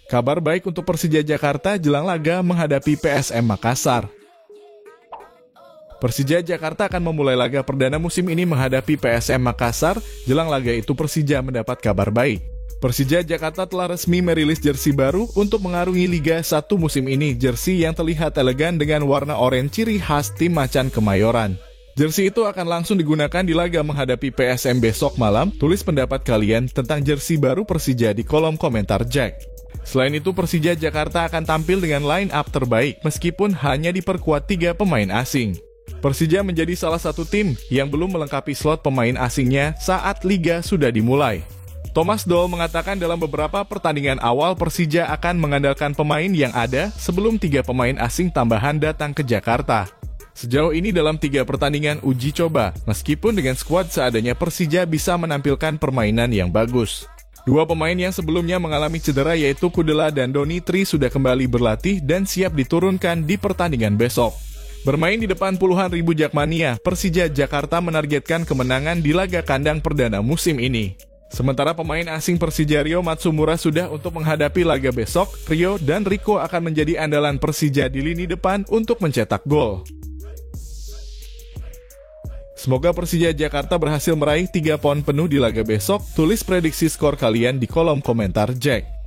Kabar baik untuk Persija Jakarta jelang laga menghadapi PSM Makassar. Persija Jakarta akan memulai laga perdana musim ini menghadapi PSM Makassar. Jelang laga itu Persija mendapat kabar baik. Persija Jakarta telah resmi merilis jersey baru untuk mengarungi Liga 1 musim ini. Jersey yang terlihat elegan dengan warna oranye ciri khas tim Macan Kemayoran. Jersey itu akan langsung digunakan di laga menghadapi PSM besok malam. Tulis pendapat kalian tentang jersey baru Persija di kolom komentar Jack. Selain itu, Persija Jakarta akan tampil dengan line up terbaik meskipun hanya diperkuat 3 pemain asing. Persija menjadi salah satu tim yang belum melengkapi slot pemain asingnya saat liga sudah dimulai. Thomas Doll mengatakan dalam beberapa pertandingan awal Persija akan mengandalkan pemain yang ada sebelum 3 pemain asing tambahan datang ke Jakarta. Sejauh ini dalam 3 pertandingan uji coba, meskipun dengan skuad seadanya Persija bisa menampilkan permainan yang bagus. 2 pemain yang sebelumnya mengalami cedera yaitu Kudela dan Donitri sudah kembali berlatih dan siap diturunkan di pertandingan besok. Bermain di depan puluhan ribu Jakmania, Persija Jakarta menargetkan kemenangan di laga kandang perdana musim ini. Sementara pemain asing Persija Rio Matsumura sudah untuk menghadapi laga besok, Rio dan Rico akan menjadi andalan Persija di lini depan untuk mencetak gol. Semoga Persija Jakarta berhasil meraih 3 poin penuh di laga besok. Tulis prediksi skor kalian di kolom komentar Jack.